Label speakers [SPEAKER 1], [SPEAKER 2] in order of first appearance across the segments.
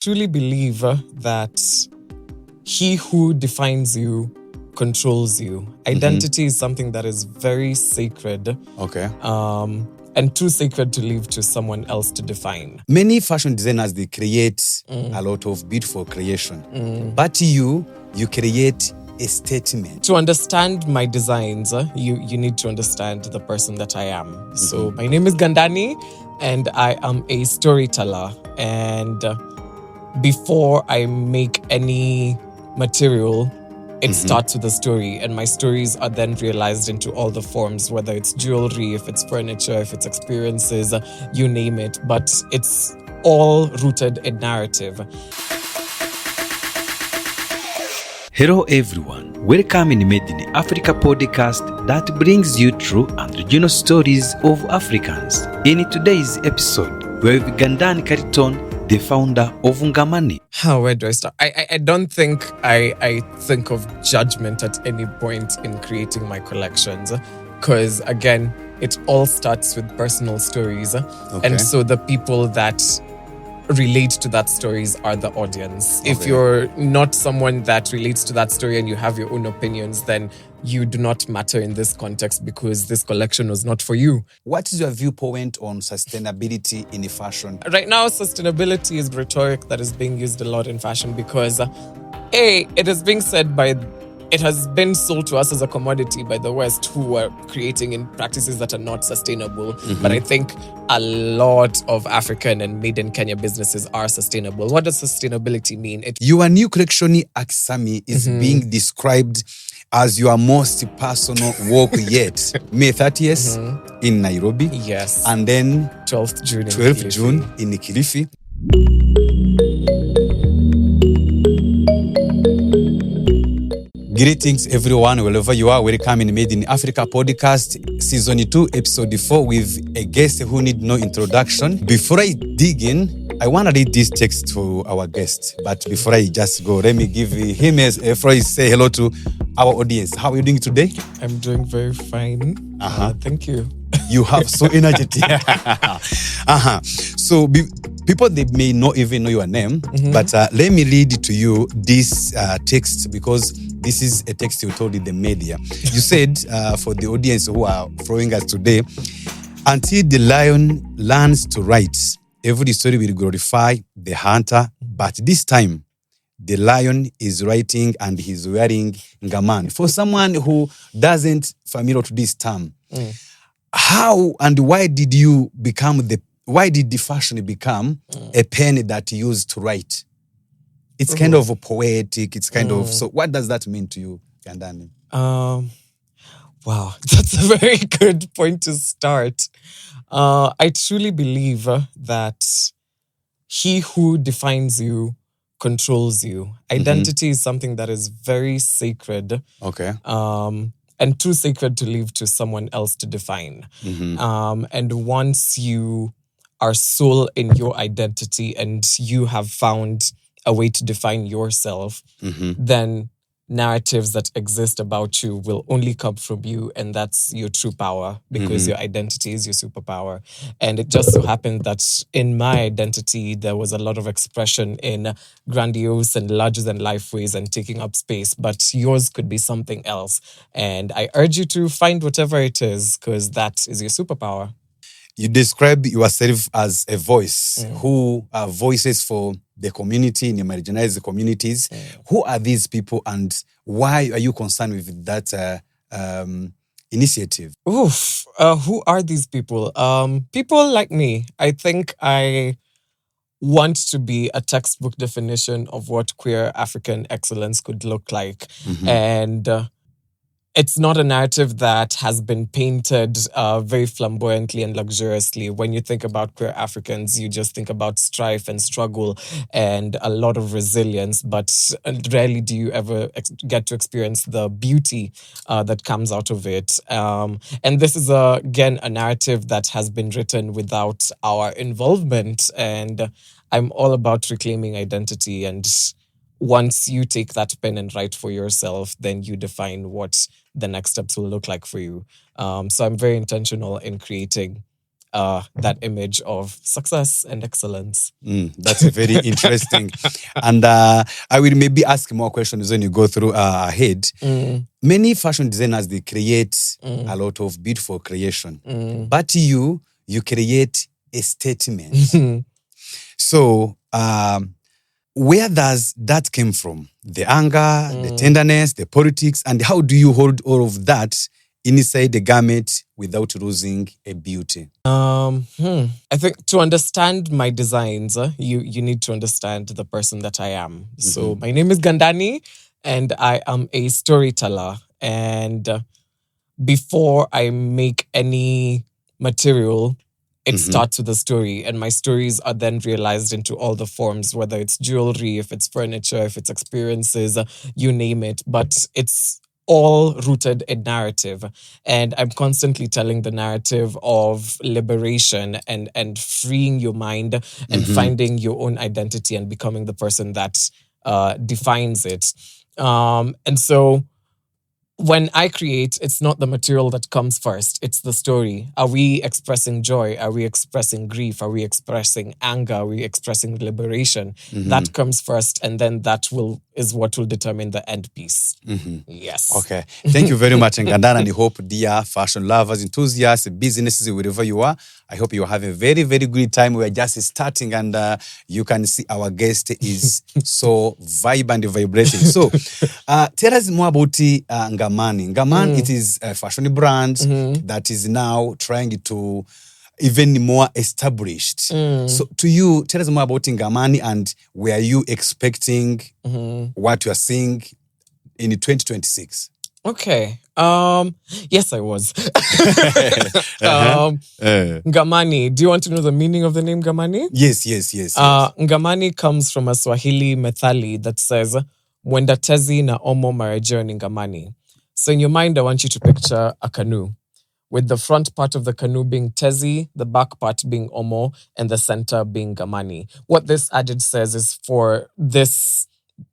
[SPEAKER 1] truly believe that he who defines you controls you. Identity is something that is very sacred.
[SPEAKER 2] Okay.
[SPEAKER 1] And too sacred to leave to someone else to define.
[SPEAKER 2] Many fashion designers, they create a lot of beautiful creation. But you create a statement.
[SPEAKER 1] To understand my designs, you need to understand the person that I am. So my name is Gandani, and I am a storyteller. And before I make any material, it starts with a story, and my stories are then realized into all the forms, whether it's jewelry, if it's furniture, if it's experiences, you name it. But it's all rooted in narrative.
[SPEAKER 3] Hello everyone, welcome in Made in Africa podcast that brings you true and regional stories of Africans. In today's episode, we're with Gandani Carlton, the founder of Ngamani.
[SPEAKER 1] Where do I start? I don't think I think of judgment at any point in creating my collections, because again, it all starts with personal stories. And so the people that relate to that stories are the audience. If you're not someone that relates to that story and you have your own opinions, then you do not matter in this context, because this collection was not for you.
[SPEAKER 2] What is your viewpoint on sustainability in fashion?
[SPEAKER 1] Right now, sustainability is rhetoric that is being used a lot in fashion because, it is being said it has been sold to us as a commodity by the West, who are creating in practices that are not sustainable. But I think a lot of African and made in Kenya businesses are sustainable. What does sustainability mean?
[SPEAKER 2] Your new collection, AKISAMI, is being described as your most personal work yet. May 30th in Nairobi.
[SPEAKER 1] Yes.
[SPEAKER 2] And then
[SPEAKER 1] 12th June
[SPEAKER 2] in Kilifi. Greetings everyone, wherever you are. Welcome in Made in Africa podcast, season 2, episode 4, with a guest who need no introduction. Before I dig in, I want to read this text to our guest. But before I just go, let me give him a phrase, say hello to our audience. How are you doing today?
[SPEAKER 1] I'm doing very fine. Thank you.
[SPEAKER 2] You have so energetic. So people, they may not even know your name, but let me read to you this text, because this is a text you told in the media. You said, for the audience who are following us today, until the lion learns to write, every story will glorify the hunter, but this time, the lion is writing and he's wearing Ngamani. For someone who doesn't familiar to this term, how and why did the fashion become a pen that you use to write? It's kind of poetic. It's kind of, so what does that mean to you, Gandani?
[SPEAKER 1] Wow, that's a very good point to start. I truly believe that he who defines you controls you. Identity is something that is very sacred.
[SPEAKER 2] Okay.
[SPEAKER 1] And too sacred to leave to someone else to define. And once you are sole in your identity and you have found a way to define yourself, then narratives that exist about you will only come from you, and that's your true power, because your identity is your superpower. And it just so happened that in my identity, there was a lot of expression in grandiose and larger than life ways and taking up space, but yours could be something else. And I urge you to find whatever it is, because that is your superpower.
[SPEAKER 2] You describe yourself as a voice who are voices for the community, in the marginalized communities. Who are these people, and why are you concerned with that initiative?
[SPEAKER 1] Who are these people? People like me. I think I want to be a textbook definition of what queer African excellence could look like. And it's not a narrative that has been painted very flamboyantly and luxuriously. When you think about queer Africans, you just think about strife and struggle and a lot of resilience, but rarely do you ever get to experience the beauty that comes out of it. And this is, again, a narrative that has been written without our involvement. And I'm all about reclaiming identity, and once you take that pen and write for yourself, then you define what the next steps will look like for you. So I'm very intentional in creating that image of success and excellence.
[SPEAKER 2] That's very interesting. And I will maybe ask more questions when you go through ahead. Many fashion designers, they create a lot of beautiful creation. But you create a statement. So where does that came from? The anger, the tenderness, the politics, and how do you hold all of that inside the garment without losing a beauty?
[SPEAKER 1] I think to understand my designs, you need to understand the person that I am. So my name is Gandani, and I am a storyteller. And before I make any material, it starts with a story, and my stories are then realized into all the forms, whether it's jewelry, if it's furniture, if it's experiences, you name it. But it's all rooted in narrative. And I'm constantly telling the narrative of liberation and freeing your mind and finding your own identity and becoming the person that defines it. And so when I create, it's not the material that comes first. It's the story. Are we expressing joy? Are we expressing grief? Are we expressing anger? Are we expressing liberation? That comes first, and then that is what will determine the end piece. Yes.
[SPEAKER 2] Okay. Thank you very much, Ngandana. And I hope, dear fashion lovers, enthusiasts, businesses, wherever you are, I hope you have a very, very good time. We're just starting, and you can see our guest is so vibrant and vibrating. So tell us more about Ngamani. Ngamani, it is a fashion brand that is now trying to even more established. So to you, tell us more about Ngamani, and were you expecting what you are seeing in 2026?
[SPEAKER 1] Okay. Yes, I was. Ngamani. Do you want to know the meaning of the name Ngamani?
[SPEAKER 2] Yes.
[SPEAKER 1] Ngamani comes from a Swahili methali that says, Mwenda tezi na omo marejeo ni Ngamani. So in your mind, I want you to picture a canoe, with the front part of the canoe being tezi, the back part being omo, and the center being Ngamani. What this adage says is, for this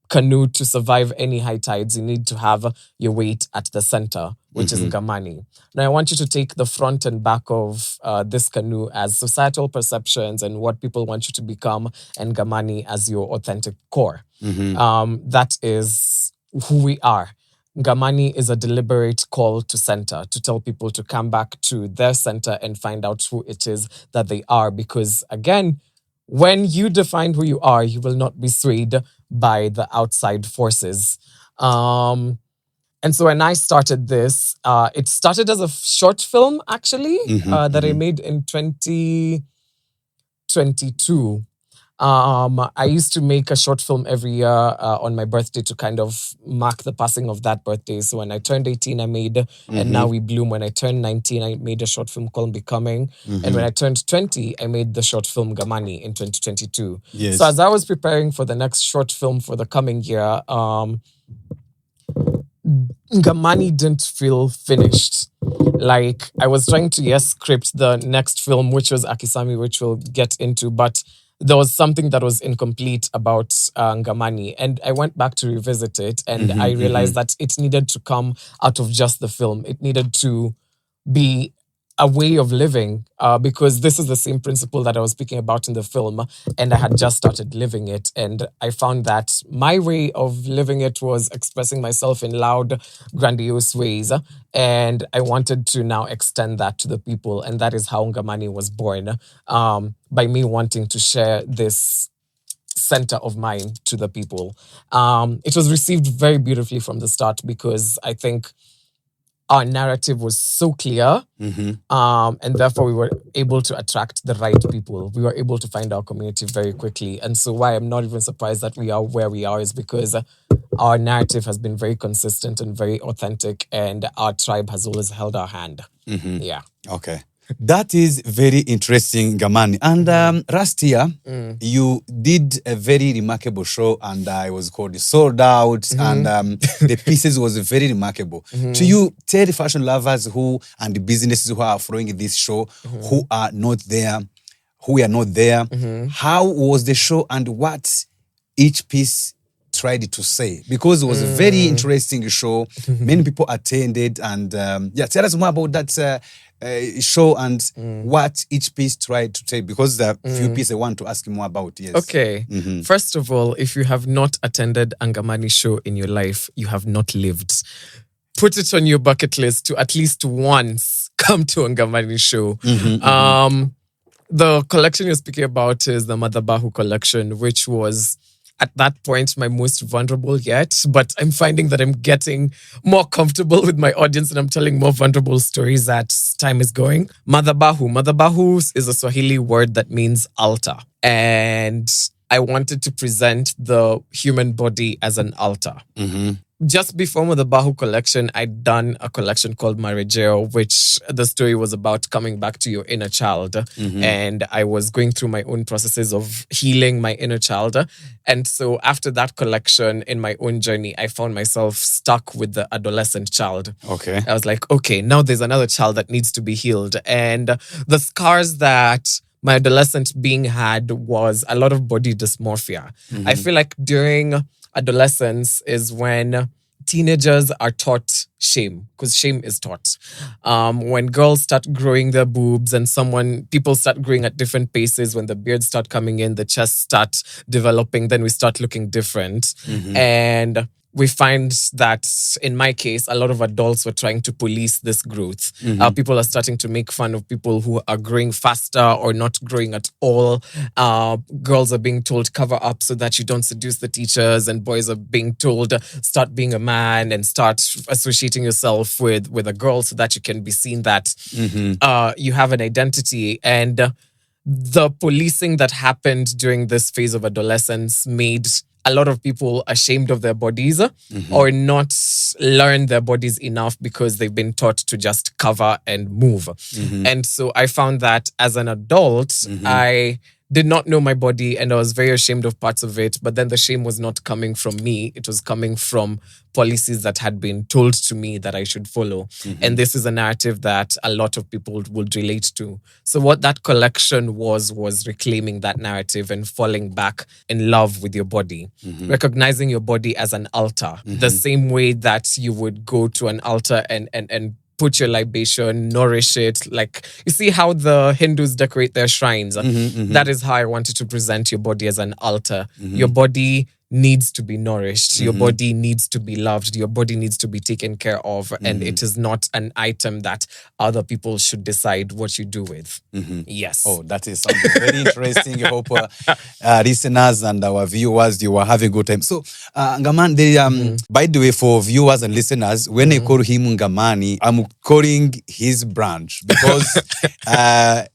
[SPEAKER 1] canoe to survive any high tides, you need to have your weight at the center, which is Ngamani. Now, I want you to take the front and back of this canoe as societal perceptions and what people want you to become, and Ngamani as your authentic core. That is who we are. Ngamani is a deliberate call to center, to tell people to come back to their center and find out who it is that they are. Because again, when you define who you are, you will not be swayed by the outside forces. And so when I started this, it started as a short film, actually, that I made in 2022. I used to make a short film every year on my birthday to kind of mark the passing of that birthday. So when I turned 18, I made And Now We Bloom. When I turned 19, I made a short film called Becoming. And when I turned 20, I made the short film Ngamani in 2022.
[SPEAKER 2] Yes.
[SPEAKER 1] So as I was preparing for the next short film for the coming year, Ngamani didn't feel finished. Like, I was trying to, script the next film, which was AKISAMI, which we'll get into, but there was something that was incomplete about Ngamani. And I went back to revisit it, and I realized that it needed to come out of just the film. It needed to be a way of living, because this is the same principle that I was speaking about in the film, and I had just started living it. And I found that my way of living it was expressing myself in loud, grandiose ways. And I wanted to now extend that to the people. And that is how Ngamani was born, by me wanting to share this center of mine to the people. It was received very beautifully from the start, because I think our narrative was so clear, and therefore we were able to attract the right people. We were able to find our community very quickly. And so why I'm not even surprised that we are where we are is because our narrative has been very consistent and very authentic, and our tribe has always held our hand. Yeah.
[SPEAKER 2] Okay. That is very interesting, Ngamani. And last year, you did a very remarkable show, and it was called Sold Out, and the pieces was very remarkable. To you, tell the fashion lovers and the businesses who are following this show, who are not there, how was the show and what each piece tried to say? Because it was a very interesting show. Many people attended, and tell us more about that show and what each piece tried to say? Because there are few pieces I want to ask you more about. Yes.
[SPEAKER 1] Okay. First of all, if you have not attended a Ngamani show in your life, you have not lived. Put it on your bucket list to at least once come to a Ngamani show. The collection you're speaking about is the Madhabahu collection, which was at that point my most vulnerable yet. But I'm finding that I'm getting more comfortable with my audience and I'm telling more vulnerable stories as time is going. Madhabahu. Madhabahu is a Swahili word that means altar. And I wanted to present the human body as an altar. Just before the Bahu collection, I'd done a collection called Marejeo, which the story was about coming back to your inner child. And I was going through my own processes of healing my inner child. And so after that collection, in my own journey, I found myself stuck with the adolescent child.
[SPEAKER 2] Okay.
[SPEAKER 1] I was like, okay, now there's another child that needs to be healed. And the scars that my adolescent being had was a lot of body dysmorphia. I feel like during adolescence is when teenagers are taught shame, because shame is taught. When girls start growing their boobs and people start growing at different paces, when the beards start coming in, the chests start developing, then we start looking different. And we find that, in my case, a lot of adults were trying to police this growth. People are starting to make fun of people who are growing faster or not growing at all. Girls are being told cover up so that you don't seduce the teachers, and boys are being told start being a man and start associating yourself with a girl so that you can be seen that you have an identity. And the policing that happened during this phase of adolescence made a lot of people ashamed of their bodies or not learn their bodies enough because they've been taught to just cover and move. And so I found that as an adult, I did not know my body and I was very ashamed of parts of it. But then the shame was not coming from me. It was coming from policies that had been told to me that I should follow. And this is a narrative that a lot of people would relate to. So what that collection was reclaiming that narrative and falling back in love with your body, recognizing your body as an altar, the same way that you would go to an altar and put your libation, nourish it. Like, you see how the Hindus decorate their shrines? That is how I wanted to present your body as an altar. Your body needs to be nourished. Your body needs to be loved. Your body needs to be taken care of. And it is not an item that other people should decide what you do with. Yes.
[SPEAKER 2] Oh, that is something very interesting. I hope listeners and our viewers, you are having a good time. So, Ngamani, by the way, for viewers and listeners, when I call him Ngamani, I'm calling his branch because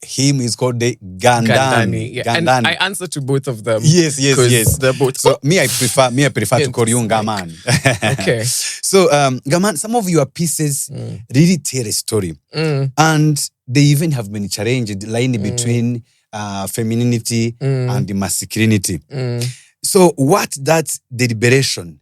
[SPEAKER 2] him is called the Gandani.
[SPEAKER 1] Yeah. And I answer to both of them.
[SPEAKER 2] Yes.
[SPEAKER 1] They're both.
[SPEAKER 2] So I prefer to call you Ngamani.
[SPEAKER 1] Okay.
[SPEAKER 2] So, Ngamani, some of your pieces really tell a story. And they even have been challenged, line between femininity and masculinity. So what that deliberation,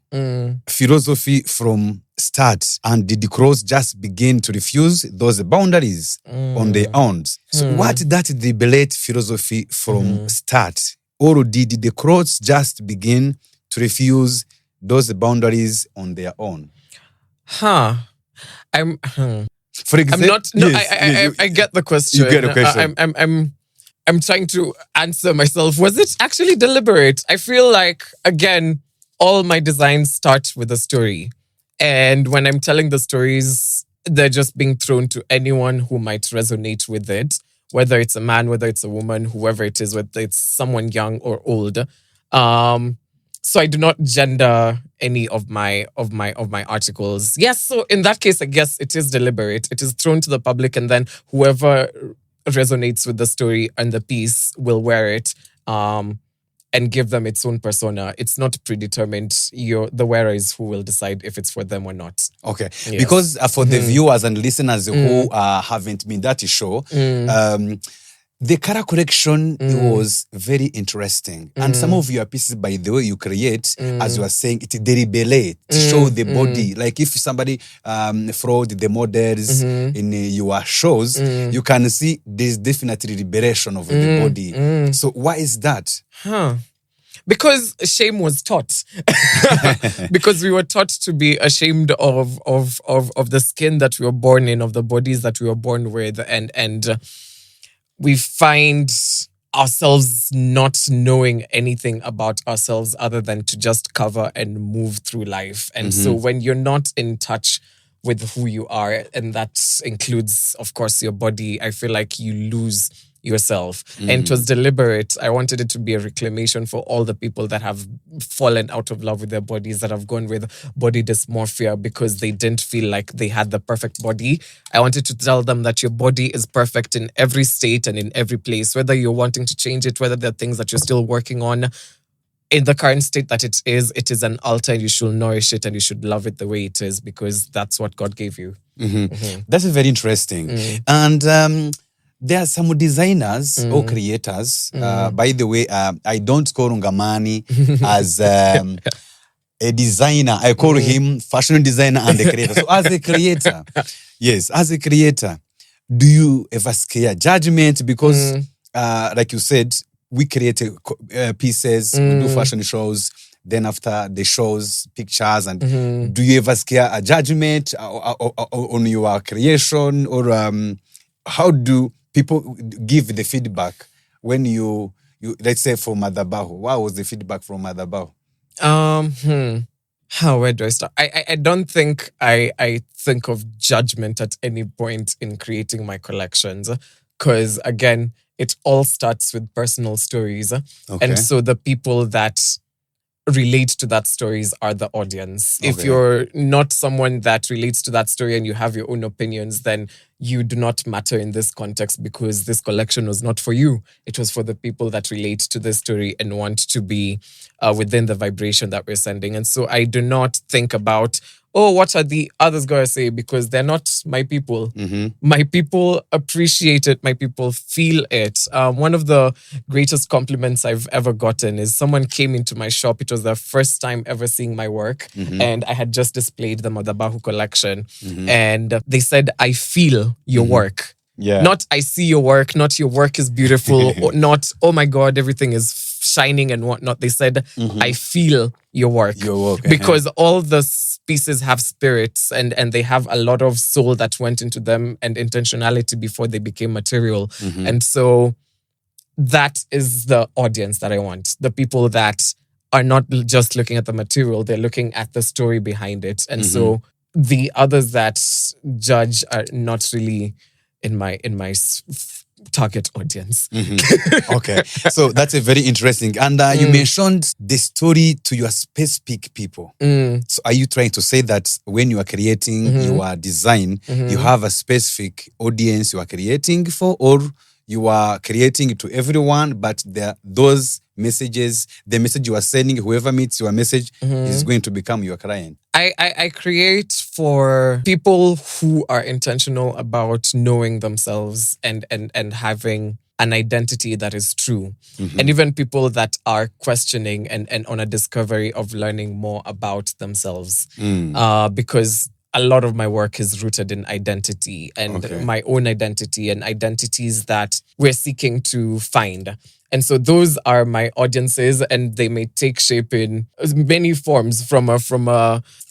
[SPEAKER 2] philosophy from start, and did the cross just begin to refuse those boundaries on their own? So what that deliberate philosophy from start? Or did the cross just begin to refuse those boundaries on their own?
[SPEAKER 1] For example, I get the question.
[SPEAKER 2] You get the question.
[SPEAKER 1] I'm trying to answer myself. Was it actually deliberate? I feel like, again, all my designs start with a story. And when I'm telling the stories, they're just being thrown to anyone who might resonate with it. Whether it's a man, whether it's a woman, whoever it is, whether it's someone young or old. So I do not gender any of my articles. Yes, so in that case, I guess it is deliberate. It is thrown to the public, and then whoever resonates with the story and the piece will wear it and give them its own persona. It's not predetermined. The wearer is who will decide if it's for them or not.
[SPEAKER 2] Okay. Yes. Because for the viewers and listeners who haven't been that show, the color correction was very interesting. And some of your pieces, by the way you create, as you are saying, it deliberate to show the body. Like if somebody fraud the models in your shows, you can see there's definitely liberation of the body. So why is that?
[SPEAKER 1] Because shame was taught. Because we were taught to be ashamed of the skin that we were born in, of the bodies that we were born with, and we find ourselves not knowing anything about ourselves other than to just cover and move through life. And so when you're not in touch with who you are, and that includes, of course, your body, I feel like you lose yourself. And it was deliberate. I wanted it to be a reclamation for all the people that have fallen out of love with their bodies, that have gone with body dysmorphia because they didn't feel like they had the perfect body. I wanted to tell them that your body is perfect in every state and in every place, whether you're wanting to change it, whether there are things that you're still working on. In the current state that it is an altar, and you should nourish it and you should love it the way it is, because that's what God gave you.
[SPEAKER 2] That's very interesting. And there are some designers or creators. By the way, I don't call Ngamani as a designer. I call him fashion designer and a creator. So as a creator, yes, as a creator, do you ever scare judgment? Because like you said, we create pieces, we do fashion shows, then after the shows, pictures, and do you ever scare a judgment on your creation? Or how do people give the feedback when you let's say for Madhabahu? What was the feedback from Madhabahu?
[SPEAKER 1] Where do I start? I don't think I think of judgment at any point in creating my collections, because again, it all starts with personal stories. And so the people that relate to that stories are the audience. If you're not someone that relates to that story and you have your own opinions, then you do not matter in this context, because this collection was not for you. It was for the people that relate to this story and want to be within the vibration that we're sending. And so I do not think about, what are the others going to say? Because they're not my people. My people appreciate it. My people feel it. One of the greatest compliments I've ever gotten is someone came into my shop. It was their first time ever seeing my work. And I had just displayed the Madhabahu collection. And they said, I feel your work. Not I see your work, not your work is beautiful, or not, oh my God, everything is shining and whatnot. They said, I feel your work. Because all the pieces have spirits and they have a lot of soul that went into them and intentionality before they became material. And so that is the audience that I want. The people that are not just looking at the material, they're looking at the story behind it. And so the others that judge are not really in my target audience.
[SPEAKER 2] Okay, so that's a very interesting. And you mentioned the story to your specific people. So are you trying to say that when you are creating your design, you have a specific audience you are creating for, or you are creating it to everyone, but those messages, the message you are sending, whoever meets your message is going to become your client?
[SPEAKER 1] I create for people who are intentional about knowing themselves and having an identity that is true. And even people that are questioning and on a discovery of learning more about themselves. Because a lot of my work is rooted in identity and my own identity and identities that we're seeking to find. And so those are my audiences, and they may take shape in many forms, from a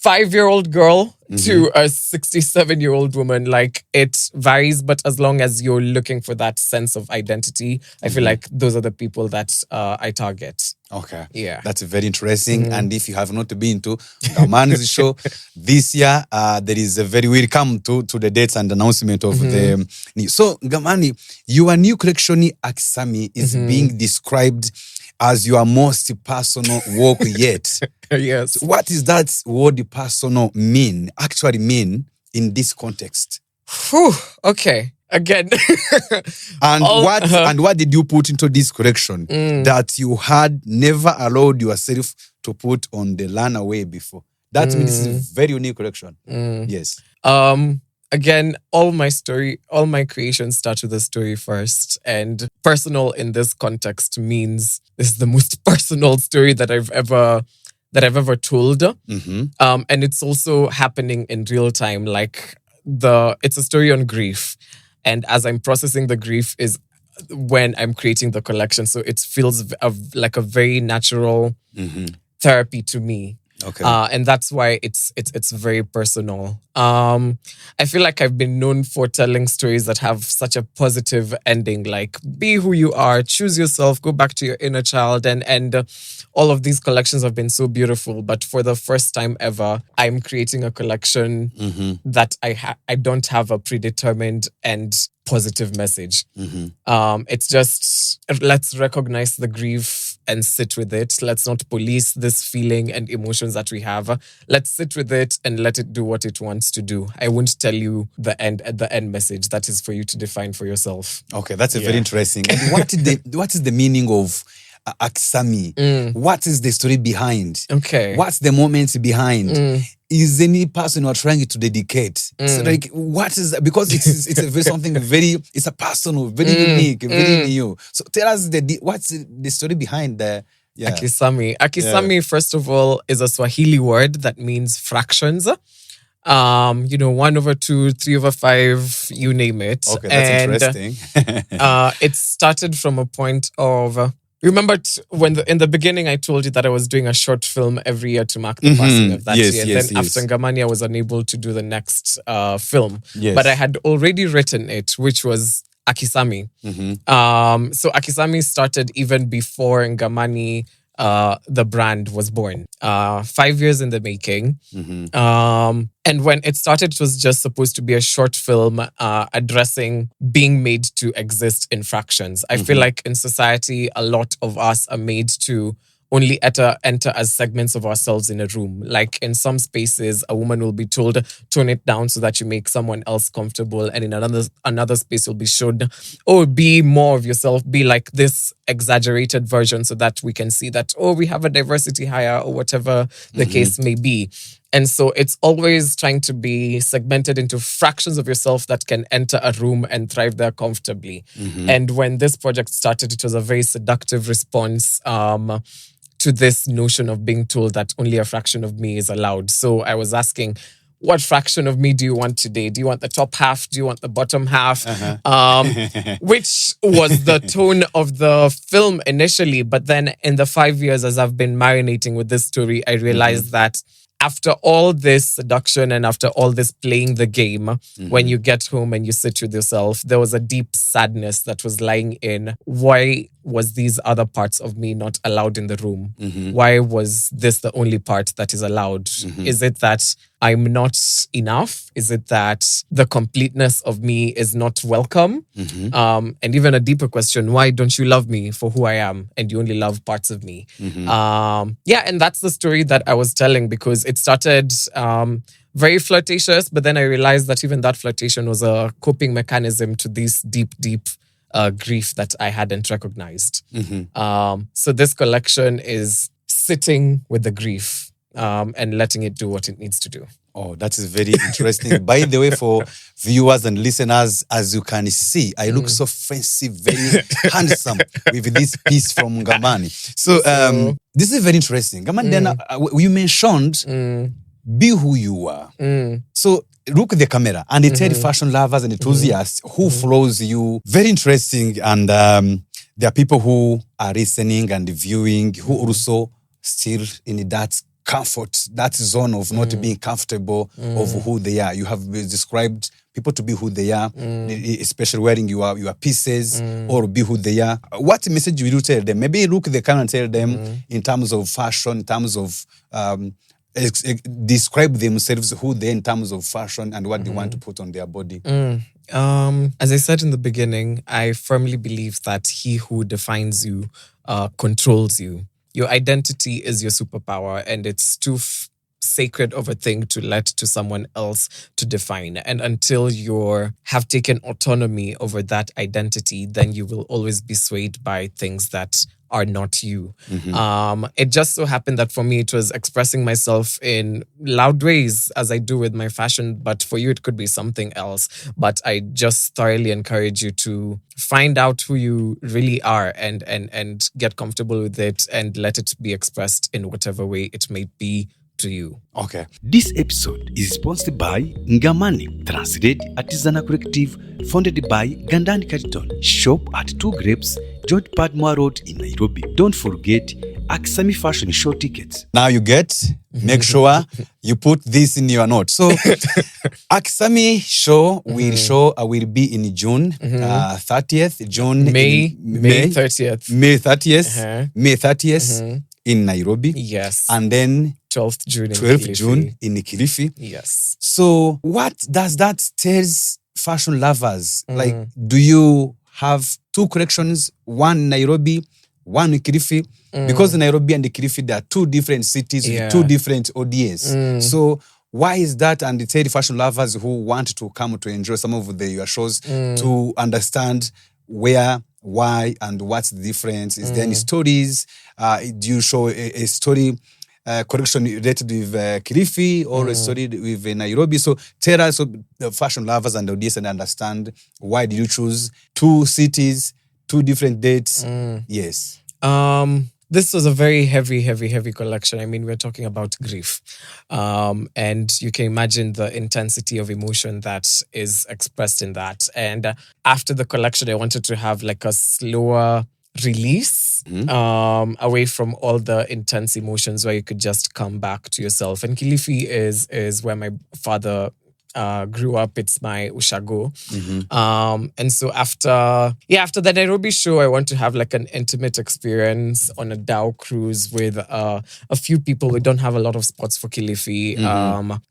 [SPEAKER 1] 5-year-old girl to a 67-year-old woman. Like, it varies, but as long as you're looking for that sense of identity, I feel like those are the people that I target.
[SPEAKER 2] Okay.
[SPEAKER 1] Yeah.
[SPEAKER 2] That's very interesting. And if you have not been to Ngamani's show this year, there is a very welcome to the dates and announcement of the new. So, Ngamani, your new collection, AKISAMI, is being described as your most personal work yet.
[SPEAKER 1] Yes.
[SPEAKER 2] What does that word personal actually mean in this context?
[SPEAKER 1] Okay. Again.
[SPEAKER 2] And what did you put into this collection that you had never allowed yourself to put on the runway before? That means this is a very unique collection. Yes.
[SPEAKER 1] Again, all my creations start with a story first. And personal in this context means this is the most personal story that I've ever told. And it's also happening in real time. Like, it's a story on grief. And as I'm processing the grief, is when I'm creating the collection. So it feels like a very natural therapy to me.
[SPEAKER 2] Okay.
[SPEAKER 1] And that's why it's very personal. I feel like I've been known for telling stories that have such a positive ending, like be who you are, choose yourself, go back to your inner child, and all of these collections have been so beautiful. But for the first time ever, I'm creating a collection that I don't have a predetermined and positive message. It's just, let's recognize the grief and sit with it. Let's not police this feeling and emotions that we have. Let's sit with it and let it do what it wants to do. I won't tell you the end message. That is for you to define for yourself.
[SPEAKER 2] Okay, that's very interesting. And what is the meaning of AKISAMI? What is the story behind?
[SPEAKER 1] Okay.
[SPEAKER 2] What's the moment behind? Is any person you are trying to dedicate? So like, what is that? Because it's a something very, it's a personal, very unique, very new. So tell us what's the story behind the
[SPEAKER 1] AKISAMI. AKISAMI, first of all, is a Swahili word that means fractions. 1/2, 3/5, you name it.
[SPEAKER 2] Okay, that's interesting.
[SPEAKER 1] It started from a point of... Remember in the beginning, I told you that I was doing a short film every year to mark the passing of that year. And then after Ngamani, I was unable to do the next film.
[SPEAKER 2] Yes.
[SPEAKER 1] But I had already written it, which was AKISAMI. So AKISAMI started even before Ngamani, the brand, was born. 5 years in the making. And when it started, it was just supposed to be a short film addressing being made to exist in fractions. I feel like in society, a lot of us are made to only enter as segments of ourselves in a room. Like in some spaces, a woman will be told, tone it down so that you make someone else comfortable. And in another space, you'll be shown, be more of yourself, be like this exaggerated version so that we can see that, we have a diversity hire or whatever the case may be. And so it's always trying to be segmented into fractions of yourself that can enter a room and thrive there comfortably. And when this project started, it was a very seductive response to this notion of being told that only a fraction of me is allowed. So I was asking, what fraction of me do you want today? Do you want the top half? Do you want the bottom half? Which was the tone of the film initially. But then in the 5 years, as I've been marinating with this story, I realized that after all this seduction and after all this playing the game, when you get home and you sit with yourself, there was a deep sadness that was lying in, why was these other parts of me not allowed in the room? Why was this the only part that is allowed? Is it that I'm not enough? Is it that the completeness of me is not welcome? And even a deeper question, why don't you love me for who I am and you only love parts of me? And that's the story that I was telling, because it started very flirtatious, but then I realized that even that flirtation was a coping mechanism to this deep grief that I hadn't recognized. So this collection is sitting with the grief and letting it do what it needs to do.
[SPEAKER 2] Oh, that is very interesting. By the way, for viewers and listeners, as you can see, I look so fancy, very handsome with this piece from Ngamani. So this is very interesting. Ngamani, then you mentioned be who you are. So look at the camera and it tell fashion lovers and enthusiasts who follows you. Very interesting. And there are people who are listening and viewing who also still in that comfort, that zone of not being comfortable of who they are. You have described people to be who they are, especially wearing your pieces, or be who they are. What message will you tell them? Maybe look at the camera and tell them in terms of fashion, in terms of describe themselves, who they are in terms of fashion and what they want to put on their body.
[SPEAKER 1] As I said in the beginning, I firmly believe that he who defines you controls you. Your identity is your superpower, and it's too sacred of a thing to let to someone else to define. And until you have taken autonomy over that identity, then you will always be swayed by things that are not you. It just so happened that for me, it was expressing myself in loud ways as I do with my fashion. But for you, it could be something else. But I just thoroughly encourage you to find out who you really are and get comfortable with it and let it be expressed in whatever way it may be to you.
[SPEAKER 2] Okay.
[SPEAKER 3] This episode is sponsored by Ngamani, Translate Artisanal Collective, founded by Gandani Carlton. Shop at 2 Grapes, George Padmore Road in Nairobi. Don't forget AKISAMI Fashion Show tickets.
[SPEAKER 2] Now you get, make sure you put this in your notes. So, AKISAMI show will be in June 30th.
[SPEAKER 1] May 30th.
[SPEAKER 2] May 30th. May 30th in Nairobi.
[SPEAKER 1] Yes.
[SPEAKER 2] And then
[SPEAKER 1] 12th June
[SPEAKER 2] 12th June in Kilifi.
[SPEAKER 1] Yes.
[SPEAKER 2] So what does that tell fashion lovers? Like, do you have 2 collections, one in Nairobi, one in Kilifi? Because Nairobi and Kilifi, there are 2 different cities with 2 different audience. So why is that? And tell fashion lovers who want to come to enjoy some of your shows to understand where, why, and what's the difference. Is there any stories? Do you show a story collection related with Kilifi or a story with Nairobi? So tell us, so the fashion lovers and the audience, and understand why did you choose 2 cities, 2 different dates? Yes.
[SPEAKER 1] This was a very heavy collection. I mean, we're talking about grief. And you can imagine the intensity of emotion that is expressed in that. And after the collection, I wanted to have like a slower release away from all the intense emotions where you could just come back to yourself. And Kilifi is where my father grew up. It's my ushago. And so after the Nairobi show, I want to have like an intimate experience on a dhow cruise with a few people. We don't have a lot of spots for Kilifi.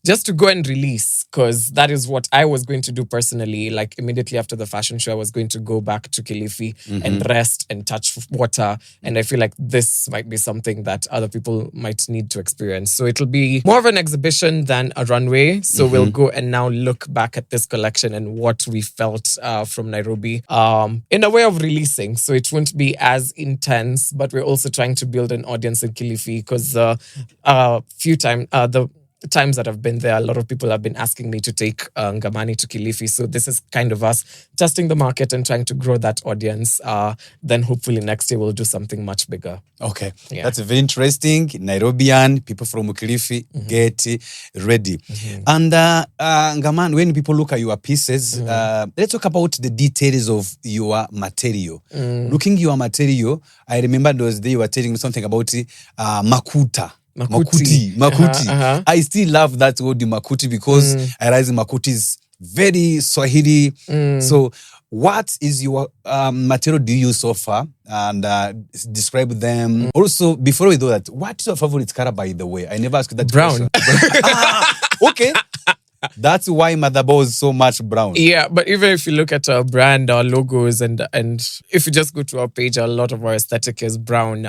[SPEAKER 1] Just to go and release, because that is what I was going to do personally. Like immediately after the fashion show, I was going to go back to Kilifi and rest and touch water. And I feel like this might be something that other people might need to experience. So it'll be more of an exhibition than a runway. So we'll go and now look back at this collection and what we felt from Nairobi in a way of releasing. So it won't be as intense, but we're also trying to build an audience in Kilifi, because the times that I've been there, a lot of people have been asking me to take Ngamani to Kilifi. So this is kind of us testing the market and trying to grow that audience. Then hopefully next year we'll do something much bigger.
[SPEAKER 2] Okay. Yeah. That's very interesting. Nairobian, people from Kilifi, get ready. And Ngamani, when people look at your pieces, let's talk about the details of your material. Looking at your material, I remember those days you were telling me something about makuta. Makuti. I still love that word makuti because I realize makuti is very Swahili. So what is your material do you use so far? And describe them. Also, before we do that, what is your favorite color, by the way? I never asked that
[SPEAKER 1] Brown.
[SPEAKER 2] question. Okay. That's why Motherboard is so much brown.
[SPEAKER 1] Yeah, but even if you look at our brand, our logos, and if you just go to our page, a lot of our aesthetic is brown.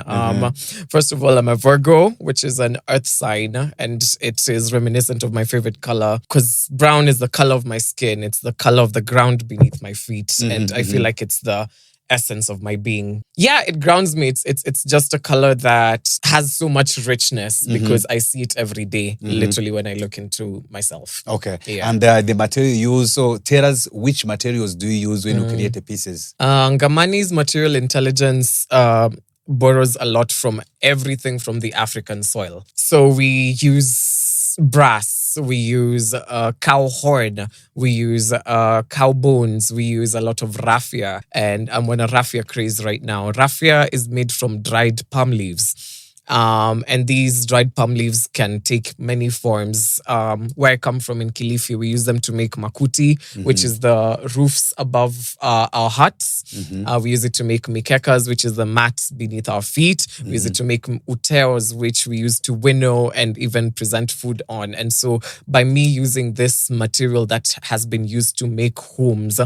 [SPEAKER 1] First of all, I'm a Virgo, which is an earth sign, and it is reminiscent of my favorite color, because brown is the color of my skin. It's the color of the ground beneath my feet, and I feel like it's the essence of my being. Yeah, it grounds me. It's just a color that has so much richness because I see it every day, literally when I look into myself.
[SPEAKER 2] Okay.
[SPEAKER 1] Yeah.
[SPEAKER 2] And the material you use, so tell us which materials do you use when you create the pieces?
[SPEAKER 1] Ngamani's material intelligence borrows a lot from everything from the African soil. So we use brass, we use cow horn, we use cow bones, we use a lot of raffia, and I'm on a raffia craze right now. Raffia is made from dried palm leaves. And these dried palm leaves can take many forms. Where I come from in Kilifi, we use them to make makuti, which is the roofs above our huts. We use it to make mikekas, which is the mats beneath our feet. We use it to make uteos, which we use to winnow and even present food on. And so by me using this material that has been used to make homes,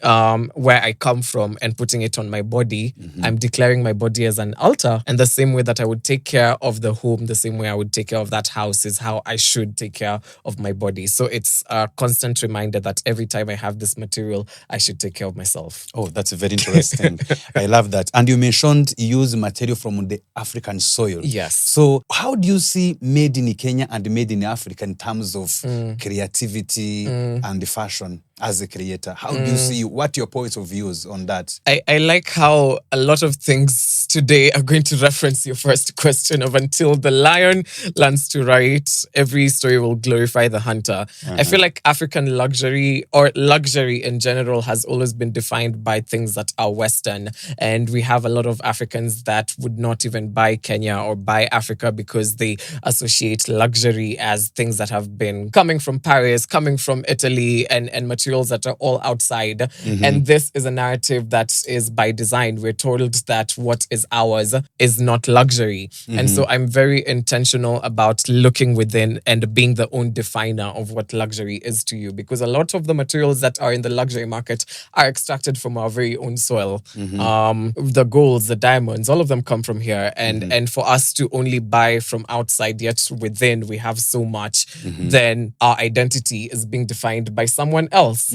[SPEAKER 1] where I come from, and putting it on my body, I'm declaring my body as an altar. And the same way that I would take care of the home, the same way I would take care of that house is how I should take care of my body. So it's a constant reminder that every time I have this material, I should take care of myself.
[SPEAKER 2] Oh, that's very interesting. I love that. And you mentioned you use material from the African soil.
[SPEAKER 1] Yes.
[SPEAKER 2] So how do you see made in Kenya and made in Africa in terms of creativity and the fashion? as a creator? How do you see, what your points of views on that?
[SPEAKER 1] I like how a lot of things today are going to reference your first question of until the lion learns to write, every story will glorify the hunter. I feel like African luxury or luxury in general has always been defined by things that are Western. And we have a lot of Africans that would not even buy Kenya or buy Africa because they associate luxury as things that have been coming from Paris, coming from Italy, and materials that are all outside. And this is a narrative that is by design. We're told that what is ours is not luxury. And so I'm very intentional about looking within and being the own definer of what luxury is to you, because a lot of the materials that are in the luxury market are extracted from our very own soil. The golds, the diamonds, all of them come from here. And for us to only buy from outside, yet within we have so much, then our identity is being defined by someone else.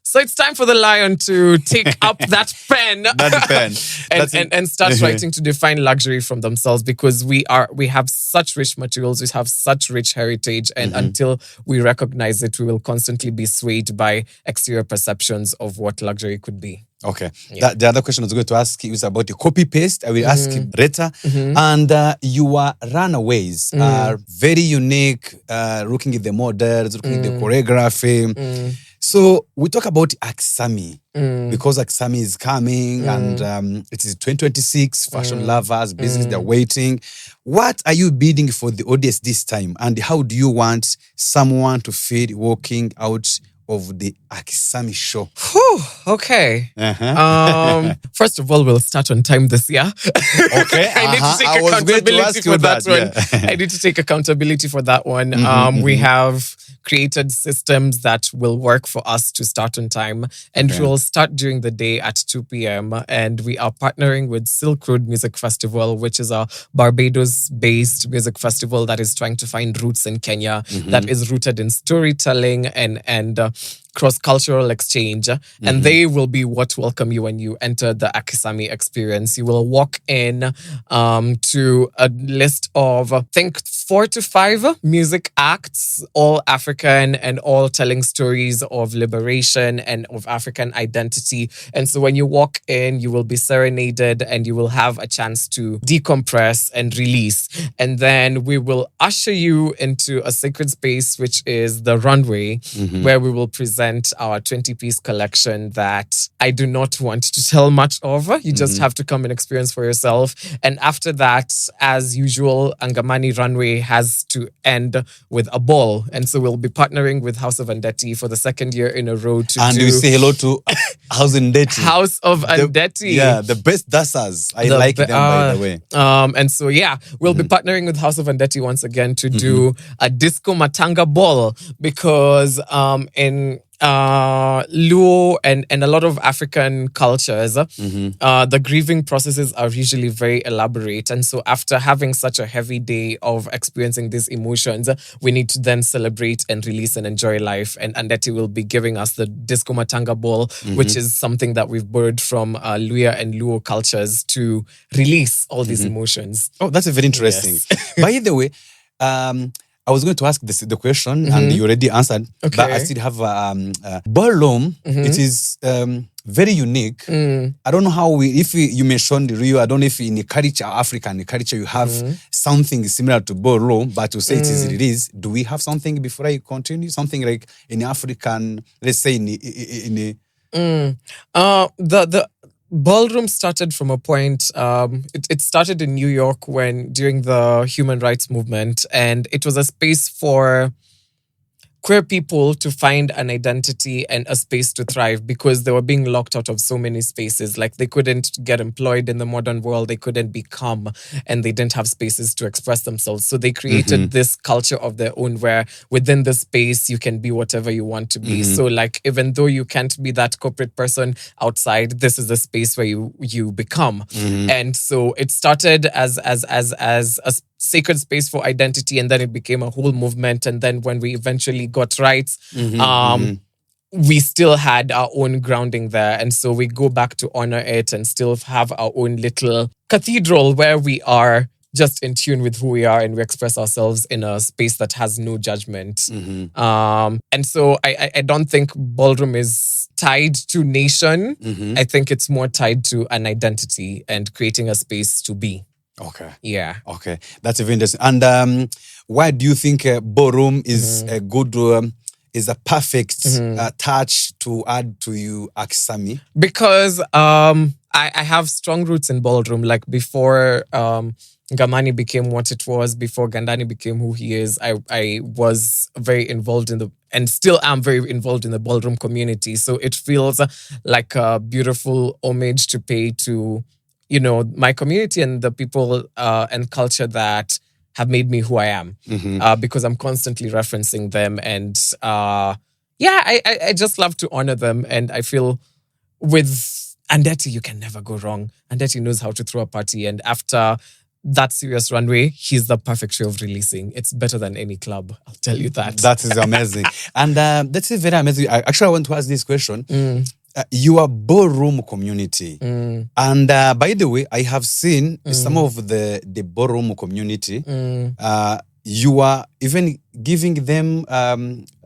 [SPEAKER 1] So it's time for the lion to take up that pen, and start writing to define luxury from themselves, because we have such rich materials, we have such rich heritage, and until we recognize it, we will constantly be swayed by exterior perceptions of what luxury could be.
[SPEAKER 2] Okay. The other question I was going to ask you is about the copy paste. I will ask Retta. And your runaways are very unique, looking at the models, looking at the choreography. So we talk about AKISAMI because AKISAMI is coming and it is 2026, fashion lovers, business, they're waiting. What are you bidding for the audience this time? And how do you want someone to feel walking out of the AKISAMI show?
[SPEAKER 1] Okay. First of all, we'll start on time this year.
[SPEAKER 2] Okay.
[SPEAKER 1] I need to take accountability for that one.
[SPEAKER 2] Yeah.
[SPEAKER 1] I need to take accountability for that one. We have created systems that will work for us to start on time, and we'll start during the day at 2 p.m. And we are partnering with Silk Road Music Festival, which is a Barbados-based music festival that is trying to find roots in Kenya, that is rooted in storytelling and cross-cultural exchange. And they will be what welcome you when you enter the AKISAMI experience. You will walk in to a list of, I think, 4 to 5 music acts, all African and all telling stories of liberation and of African identity. And so when you walk in, you will be serenaded and you will have a chance to decompress and release. And then we will usher you into a sacred space, which is the runway, where we will present our 20-piece collection that I do not want to tell much of. You just have to come and experience for yourself. And after that, as usual, Ngamani Runway has to end with a ball. And so we'll be partnering with House of Andeti for the second year in a row to
[SPEAKER 2] we say hello to House Andeti.
[SPEAKER 1] House of Andeti.
[SPEAKER 2] Yeah, the best dancers. I like them, by the way.
[SPEAKER 1] And so, we'll be partnering with House of Andeti once again to do a disco matanga ball, because in Luo and a lot of African cultures, the grieving processes are usually very elaborate. And so after having such a heavy day of experiencing these emotions, we need to then celebrate and release and enjoy life. And Andeti will be giving us the Disco Matanga Ball, which is something that we've borrowed from Luya and Luo cultures to release all these emotions.
[SPEAKER 2] Oh, that's very interesting. Yes. By the way, I was going to ask the question and you already answered, but I still have ballroom. It is very unique. I don't know how you mentioned Rio, I don't know if in the culture, African culture, you have something similar to ballroom, but to say it is release, do we have something before I continue? Something like in African, let's say the
[SPEAKER 1] ballroom started from a point, it started in New York during the human rights movement, and it was a space for queer people to find an identity and a space to thrive, because they were being locked out of so many spaces. Like, they couldn't get employed in the modern world, they couldn't become, and they didn't have spaces to express themselves. So they created this culture of their own, where within the space you can be whatever you want to be. So like, even though you can't be that corporate person outside, this is a space where you become. And so it started as a sacred space for identity, and then it became a whole movement. And then when we eventually got rights, we still had our own grounding there. And so we go back to honor it and still have our own little cathedral where we are just in tune with who we are, and we express ourselves in a space that has no judgment. And so I don't think ballroom is tied to nation. I think it's more tied to an identity and creating a space to be.
[SPEAKER 2] Okay.
[SPEAKER 1] Yeah.
[SPEAKER 2] Okay. That's very interesting. And why do you think ballroom is a good, is a perfect touch to add to you AKISAMI?
[SPEAKER 1] Because I have strong roots in ballroom. Like before Ngamani became what it was, before Gandani became who he is, I was very involved in and still am very involved in the ballroom community. So it feels like a beautiful homage to pay to, my community and the people and culture that have made me who I am, because I'm constantly referencing them. And I just love to honor them. And I feel with Andeti, you can never go wrong. Andeti knows how to throw a party. And after that serious runway, he's the perfect show of releasing. It's better than any club, I'll tell you that.
[SPEAKER 2] That is amazing. And that's very amazing. I want to ask this question. You are ballroom community. And by the way, I have seen some of the ballroom community. You are even giving them,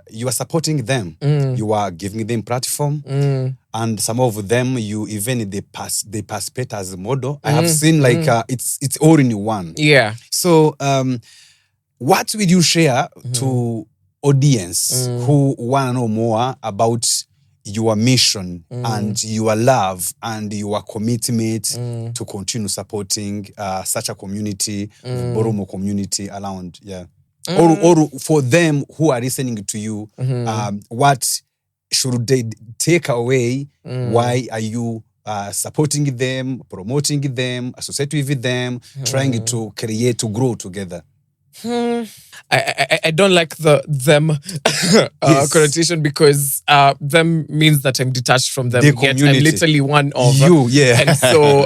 [SPEAKER 2] you are supporting them. You are giving them platform. And some of them, you even they participate as a model. I have seen it's all in one.
[SPEAKER 1] Yeah.
[SPEAKER 2] So what will you share to audience who want to know more about your mission and your love and your commitment to continue supporting such a community, ballroom community around? Yeah. Or for them who are listening to you, what should they take away? Why are you supporting them, promoting them, associating with them, trying to create, to grow together?
[SPEAKER 1] I don't like the them connotation, because them means that I'm detached from them. Yet I'm literally one of
[SPEAKER 2] you. Yeah.
[SPEAKER 1] And so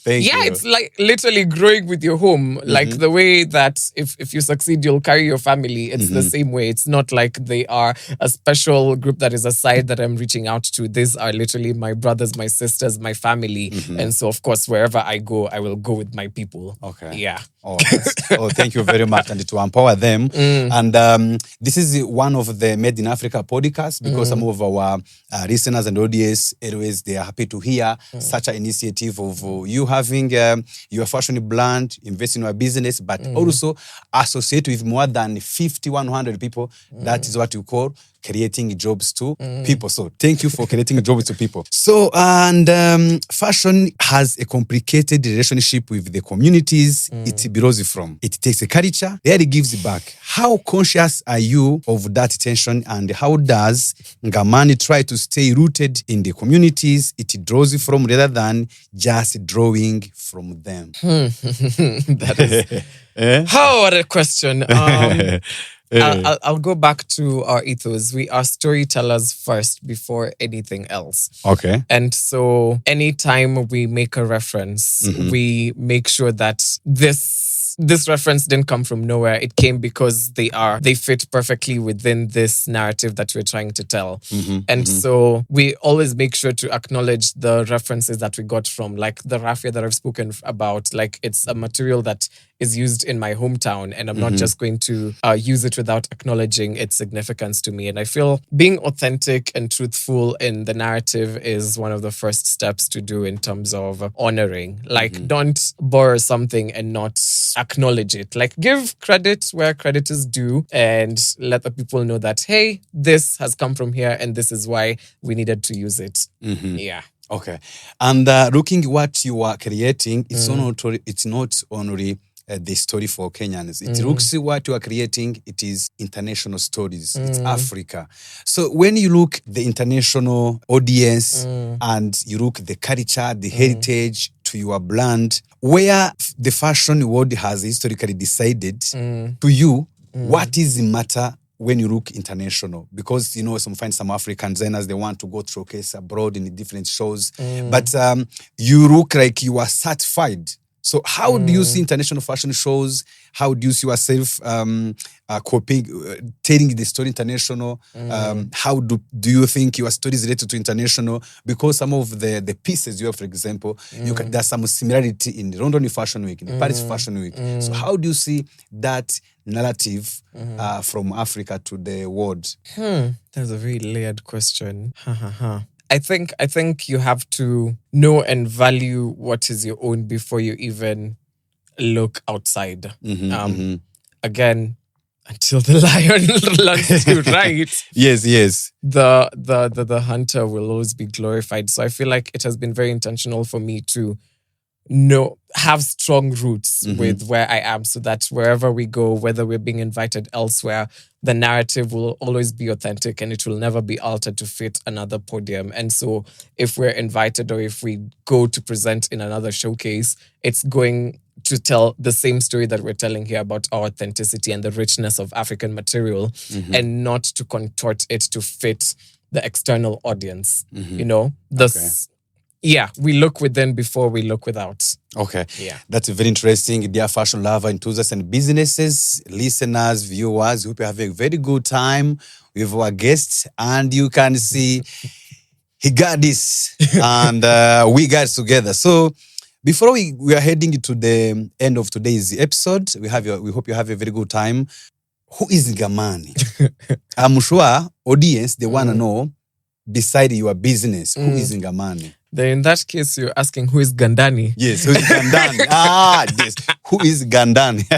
[SPEAKER 2] Thank you.
[SPEAKER 1] it's like literally growing with your home. Like the way that if you succeed, you'll carry your family. It's the same way. It's not like they are a special group that is aside that I'm reaching out to. These are literally my brothers, my sisters, my family. And so of course, wherever I go, I will go with my people.
[SPEAKER 2] Okay.
[SPEAKER 1] Yeah.
[SPEAKER 2] Thank you very much. And to empower them. And this is one of the Made in Africa podcasts, because some of our listeners and audience, always they are happy to hear such an initiative of you having your fashion brand, invest in your business, but also associate with more than 100 people. That is what you call creating jobs to people. So thank you for creating jobs to people. So, and fashion has a complicated relationship with the communities it belongs from. It takes a culture, then it gives back. How conscious are you of that tension, and how does Ngamani try to stay rooted in the communities it draws from rather than just drawing from them?
[SPEAKER 1] That is... what a question. I'll go back to our ethos. We are storytellers first before anything else.
[SPEAKER 2] Okay.
[SPEAKER 1] And so anytime we make a reference, we make sure that this reference didn't come from nowhere. It came because they fit perfectly within this narrative that we're trying to tell. And so we always make sure to acknowledge the references that we got from, like the raffia that I've spoken about. Like, it's a material that is used in my hometown, and I'm not just going to use it without acknowledging its significance to me. And I feel being authentic and truthful in the narrative is one of the first steps to do in terms of honoring. Like, don't borrow something and not acknowledge it. Like, give credit where credit is due, and let the people know that, hey, this has come from here and this is why we needed to use it. Yeah.
[SPEAKER 2] Okay. And looking what you are creating, it's not only the story for Kenyans. It looks what you are creating, it is international stories. It's Africa. So when you look the international audience and you look the culture, the heritage to your brand, where the fashion world has historically decided to you, what is the matter when you look international? Because, you know, some African designers, they want to go showcase abroad in different shows. But you look like you are certified. So how do you see international fashion shows? How do you see yourself copying, telling the story international? How do you think your story is related to international? Because some of the pieces you have, for example, there's some similarity in the London Fashion Week, in the Paris Fashion Week. So how do you see that narrative from Africa to the world?
[SPEAKER 1] That's a very layered question. I think you have to know and value what is your own before you even look outside. Again, until the lion learns to write.
[SPEAKER 2] Yes.
[SPEAKER 1] The hunter will always be glorified. So I feel like it has been very intentional for me to have strong roots with where I am, so that wherever we go, whether we're being invited elsewhere, the narrative will always be authentic and it will never be altered to fit another podium. And so if we're invited or if we go to present in another showcase, it's going to tell the same story that we're telling here about our authenticity and the richness of African material, and not to contort it to fit the external audience. You know, yeah, we look within before we look without.
[SPEAKER 2] Okay.
[SPEAKER 1] Yeah.
[SPEAKER 2] That's very interesting. Dear fashion lover, enthusiasts and businesses, listeners, viewers, hope you have a very good time with our guests. And you can see he got this and we got together. So before we are heading to the end of today's episode, we hope you have a very good time. Who is Ngamani? I'm sure audience, they want to know, beside your business, who is Ngamani?
[SPEAKER 1] Then in that case, you're asking who is Gandani?
[SPEAKER 2] Yes, who is Gandani? Yes. Who is Gandani?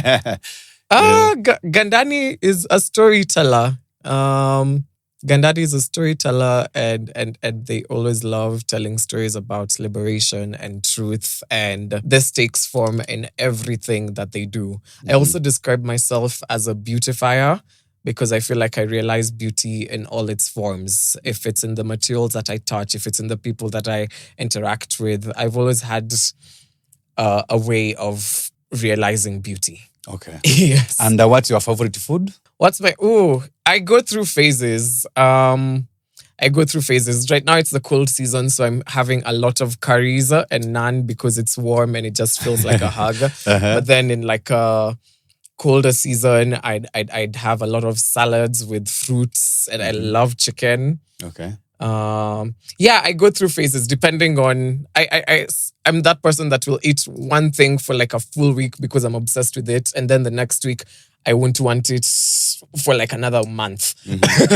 [SPEAKER 1] Gandani is a storyteller. Gandani is a storyteller, and they always love telling stories about liberation and truth, and this takes form in everything that they do. I also describe myself as a beautifier, because I feel like I realize beauty in all its forms. If it's in the materials that I touch, if it's in the people that I interact with, I've always had a way of realizing beauty.
[SPEAKER 2] Okay.
[SPEAKER 1] Yes.
[SPEAKER 2] And what's your favorite food?
[SPEAKER 1] I go through phases. Right now it's the cold season, so I'm having a lot of curries and naan because it's warm and it just feels like a hug. But then in like a colder season, I'd have a lot of salads with fruits, and I love chicken.
[SPEAKER 2] Okay.
[SPEAKER 1] I go through phases depending on. I'm that person that will eat one thing for like a full week because I'm obsessed with it, and then the next week I won't want it for like another month.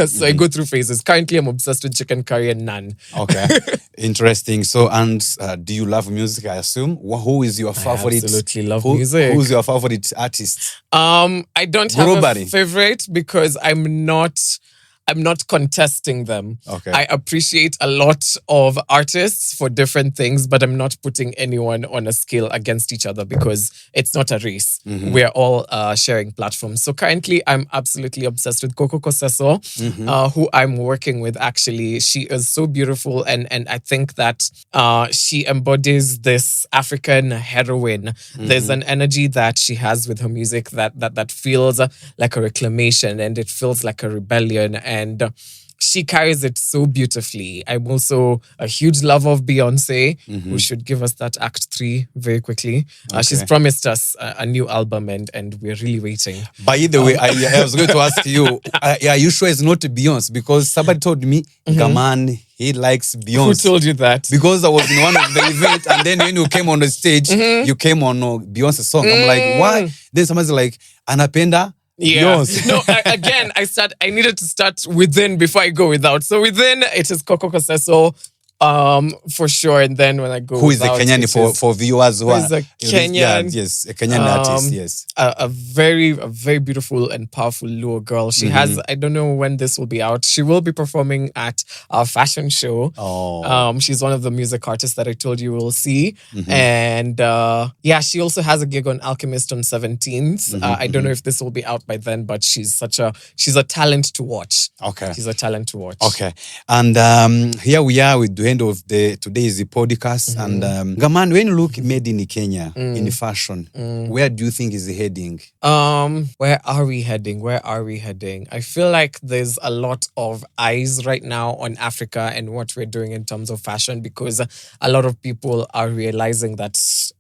[SPEAKER 1] So I go through phases. Currently, I'm obsessed with chicken curry and naan.
[SPEAKER 2] Okay, interesting. So, and do you love music? I assume. Who is your favorite?
[SPEAKER 1] I absolutely love music.
[SPEAKER 2] Who's your favorite artist?
[SPEAKER 1] I don't have a favorite because I'm not contesting them.
[SPEAKER 2] Okay.
[SPEAKER 1] I appreciate a lot of artists for different things, but I'm not putting anyone on a scale against each other because it's not a race. We're all sharing platforms. So currently, I'm absolutely obsessed with Coco Koseso, who I'm working with, actually. She is so beautiful, and I think that she embodies this African heroine. There's an energy that she has with her music that feels like a reclamation, and it feels like a rebellion, and she carries it so beautifully. I'm also a huge lover of Beyonce, who should give us that Act 3 very quickly. She's promised us a new album, and we're really waiting.
[SPEAKER 2] By the way, I was going to ask you, are you sure it's not Beyonce? Because somebody told me, Ngamani, he likes Beyonce.
[SPEAKER 1] Who told you that?
[SPEAKER 2] Because I was in one of the events, and then when you came on the stage, you came on Beyonce's song. I'm like, why? Then somebody's like, Anapenda.
[SPEAKER 1] Yeah. No, again, I needed to start within before I go without. So within, it is Coco Koseso, for sure. And then when I go
[SPEAKER 2] who is
[SPEAKER 1] without,
[SPEAKER 2] the Kenyan for viewers who
[SPEAKER 1] is a Kenyan.
[SPEAKER 2] Yes, a Kenyan artist, yes.
[SPEAKER 1] A very beautiful and powerful Luo girl. She has, I don't know when this will be out. She will be performing at our fashion show. She's one of the music artists that I told you will see. And she also has a gig on Alchemist on 17th. I don't know if this will be out by then, but she's a talent to watch.
[SPEAKER 2] Okay.
[SPEAKER 1] She's a talent to watch.
[SPEAKER 2] Okay. And here we are with Dwayne end of today's podcast. And Ngamani, when you look made in Kenya in fashion, where do you think is it heading?
[SPEAKER 1] Where are we heading? Where are we heading? I feel like there's a lot of eyes right now on Africa and what we're doing in terms of fashion, because a lot of people are realizing that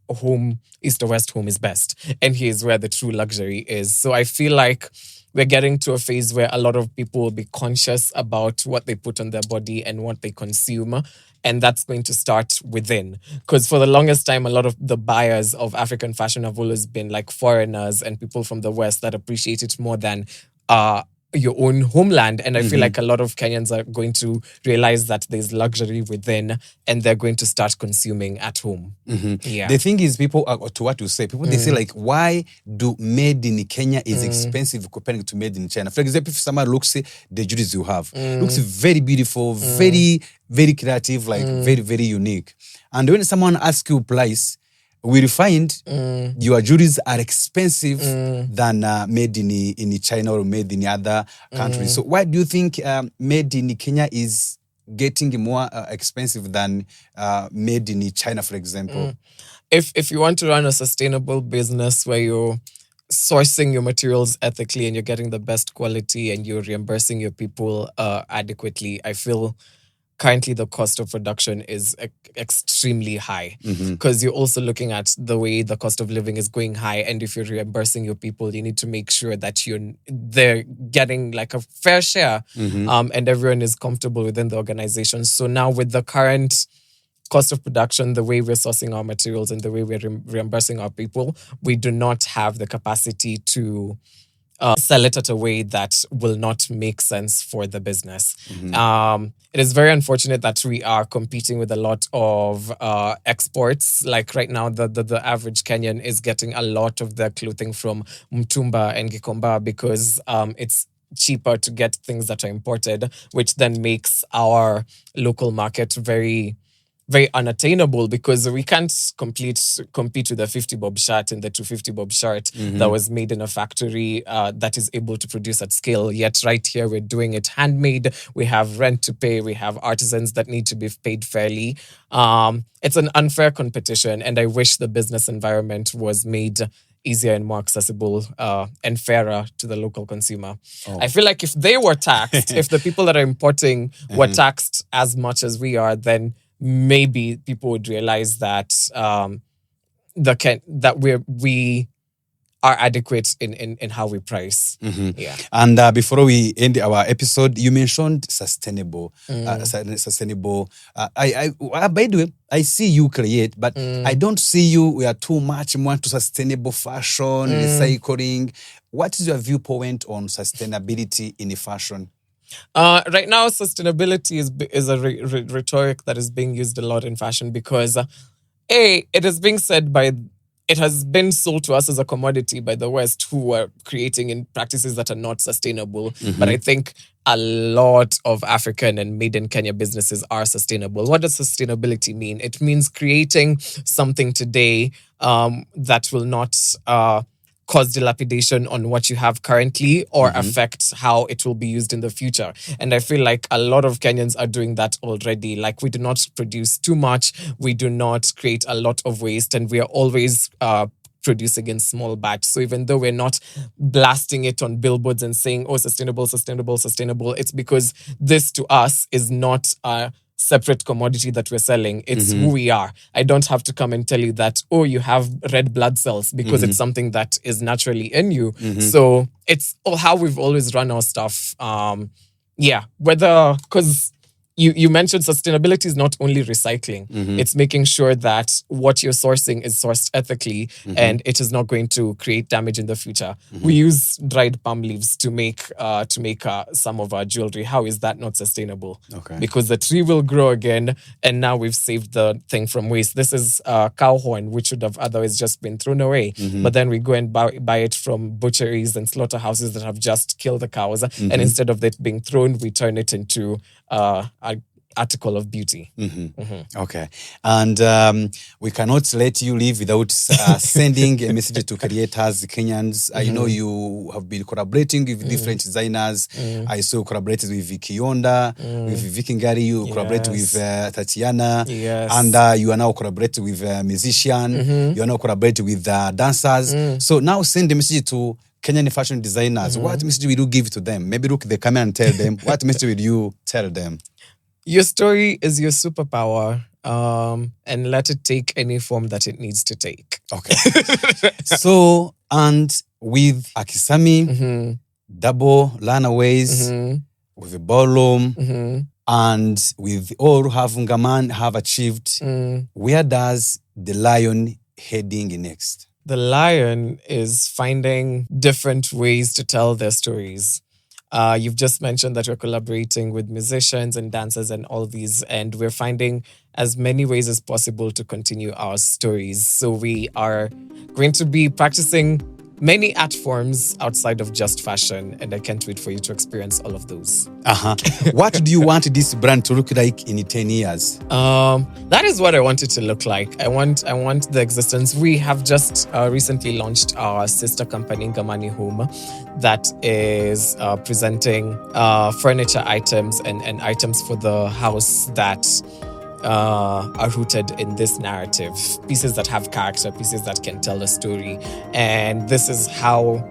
[SPEAKER 1] home, east or west home is best. And here's where the true luxury is. So I feel like we're getting to a phase where a lot of people will be conscious about what they put on their body and what they consume. And that's going to start within. Because for the longest time, a lot of the buyers of African fashion have always been like foreigners and people from the West that appreciate it more than your own homeland. And I feel like a lot of Kenyans are going to realize that there's luxury within and they're going to start consuming at home. Yeah.
[SPEAKER 2] The thing is, people are, to what you say, people they say like, why do made in Kenya is expensive compared to made in China? For example, if someone looks the jewelries you have, looks very beautiful, very, very creative, like very, very unique. And when someone asks you price, we find your jewelries are expensive than made in China or made in other countries. So why do you think made in Kenya is getting more expensive than made in China, for example?
[SPEAKER 1] If you want to run a sustainable business where you're sourcing your materials ethically and you're getting the best quality and you're reimbursing your people adequately, I feel currently the cost of production is extremely high, because you're also looking at the way the cost of living is going high. And if you're reimbursing your people, you need to make sure that they're getting like a fair share and everyone is comfortable within the organization. So now with the current cost of production, the way we're sourcing our materials and the way we're reimbursing our people, we do not have the capacity to sell it at a way that will not make sense for the business. It is very unfortunate that we are competing with a lot of exports. Like right now, the average Kenyan is getting a lot of their clothing from Mtumba and Gikomba because it's cheaper to get things that are imported, which then makes our local market very, very unattainable, because we can't compete with the 50 bob shirt and the 250 bob shirt that was made in a factory that is able to produce at scale. Yet right here, we're doing it handmade. We have rent to pay. We have artisans that need to be paid fairly. It's an unfair competition, and I wish the business environment was made easier and more accessible and fairer to the local consumer. I feel like if they were taxed, if the people that are importing were taxed as much as we are, then maybe people would realize that we are adequate in how we price. Yeah.
[SPEAKER 2] And before we end our episode, you mentioned sustainable. Sustainable. By the way, I see you create, but I don't see you. We are too much more to sustainable fashion, recycling. What is your viewpoint on sustainability in fashion?
[SPEAKER 1] Right now, sustainability is a rhetoric that is being used a lot in fashion because, it is being said it has been sold to us as a commodity by the West, who are creating in practices that are not sustainable. But I think a lot of African and made in Kenya businesses are sustainable. What does sustainability mean? It means creating something today that will not cause dilapidation on what you have currently or affect how it will be used in the future. And I feel like a lot of Kenyans are doing that already. Like, we do not produce too much. We do not create a lot of waste, and we are always producing in small batch. So even though we're not blasting it on billboards and saying, oh, sustainable, sustainable, sustainable, it's because this to us is not a separate commodity that we're selling. It's who we are. I don't have to come and tell you that, oh, you have red blood cells, because it's something that is naturally in you. So it's how we've always run our stuff. Because you mentioned sustainability is not only recycling. It's making sure that what you're sourcing is sourced ethically and it is not going to create damage in the future. We use dried palm leaves to make some of our jewelry. How is that not sustainable?
[SPEAKER 2] Okay.
[SPEAKER 1] Because the tree will grow again, and now we've saved the thing from waste. This is cow horn, which would have otherwise just been thrown away. But then we go and buy it from butcheries and slaughterhouses that have just killed the cows. And instead of it being thrown, we turn it into article of beauty.
[SPEAKER 2] Okay. And we cannot let you leave without sending a message to creators, Kenyans. I know you have been collaborating with different designers. I saw you collaborated with Kionda, with Vicky Ngari, you collaborated with Tatiana.
[SPEAKER 1] Yes.
[SPEAKER 2] And you are now collaborating with a musician. You are now collaborating with dancers. So now send a message to Kenyan fashion designers. What message will you give to them? Maybe look at the camera and tell them. What message will you tell them?
[SPEAKER 1] Your story is your superpower, and let it take any form that it needs to take.
[SPEAKER 2] Okay. So, and with AKISAMI, double runaways, with the ballroom, and with all who have Ngamani have achieved, where does the lion heading next?
[SPEAKER 1] The lion is finding different ways to tell their stories. You've just mentioned that we're collaborating with musicians and dancers and all these, and we're finding as many ways as possible to continue our stories. So we are going to be practicing many art forms outside of just fashion, and I can't wait for you to experience all of those.
[SPEAKER 2] What do you want this brand to look like in 10 years?
[SPEAKER 1] That is what I want it to look like. I want the existence. We have just recently launched our sister company, Ngamani Home, that is presenting furniture items and items for the house that are rooted in this narrative. Pieces that have character, pieces that can tell a story. And this is how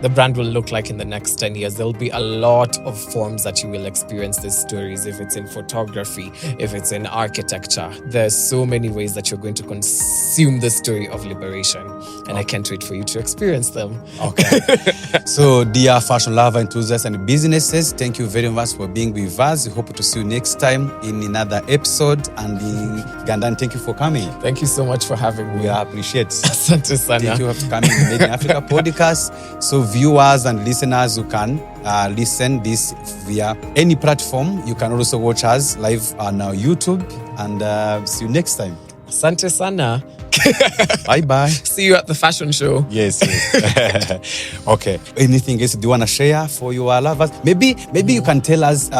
[SPEAKER 1] the brand will look like in the next 10 years. There'll be a lot of forms that you will experience these stories. If it's in photography, if it's in architecture, there's so many ways that you're going to consume the story of liberation. And I can't wait for you to experience them.
[SPEAKER 2] Okay. So, dear fashion lover, enthusiasts, and businesses, thank you very much for being with us. We hope to see you next time in another episode. And in Gandani, thank you for coming.
[SPEAKER 1] Thank you so much for having me.
[SPEAKER 2] We appreciate it.
[SPEAKER 1] Asante sana.
[SPEAKER 2] Thank you for coming to Made in Africa podcast. So, viewers and listeners who can listen this via any platform, you can also watch us live on our YouTube. And see you next time.
[SPEAKER 1] Asante sana.
[SPEAKER 2] Bye-bye.
[SPEAKER 1] See you at the fashion show.
[SPEAKER 2] Yes. Okay. Anything else do you want to share for your lovers? Maybe you can tell us,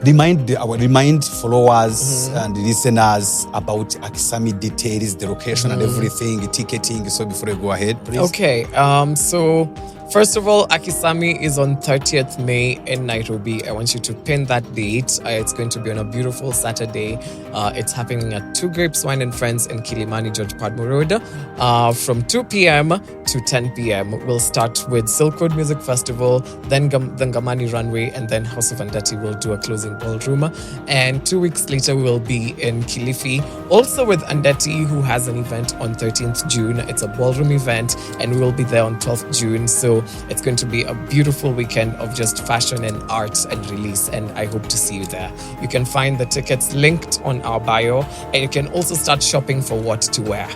[SPEAKER 2] remind followers and listeners about AKISAMI details, the location and everything, ticketing. So before I go ahead, please.
[SPEAKER 1] Okay. So first of all, AKISAMI is on 30th May in Nairobi. I want you to pin that date. It's going to be on a beautiful Saturday. It's happening at 2 Grapes Wine and Friends in Kilimani, George Padmore Road, from 2 p.m. to 10 p.m. We'll start with Silk Road Music Festival, then the Ngamani Runway, and then House of Andati will do a closing ballroom. And 2 weeks later, we'll be in Kilifi, also with Andati, who has an event on 13th June. It's a ballroom event, and we will be there on 12th June. So it's going to be a beautiful weekend of just fashion and arts and release, and I hope to see you there. You can find the tickets linked on our bio, and you can also start shopping for what to wear.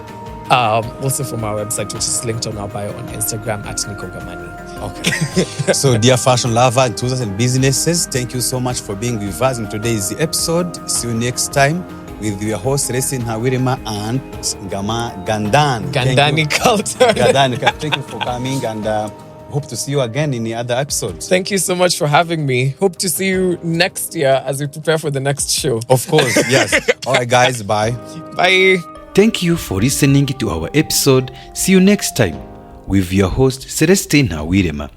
[SPEAKER 1] Also from our website, which is linked on our bio on Instagram at Nico Ngamani.
[SPEAKER 2] Okay. So, dear fashion lover, enthusiasts, and businesses, thank you so much for being with us in today's episode. See you next time with your host, Resin Hawirima and
[SPEAKER 1] Gandani Carlton.
[SPEAKER 2] Gandani, thank you for coming, and hope to see you again in the other episodes.
[SPEAKER 1] Thank you so much for having me. Hope to see you next year as we prepare for the next show.
[SPEAKER 2] Of course, yes. All right, guys, bye.
[SPEAKER 1] Bye.
[SPEAKER 3] Thank you for listening to our episode. See you next time with your host, Celestina Wirema.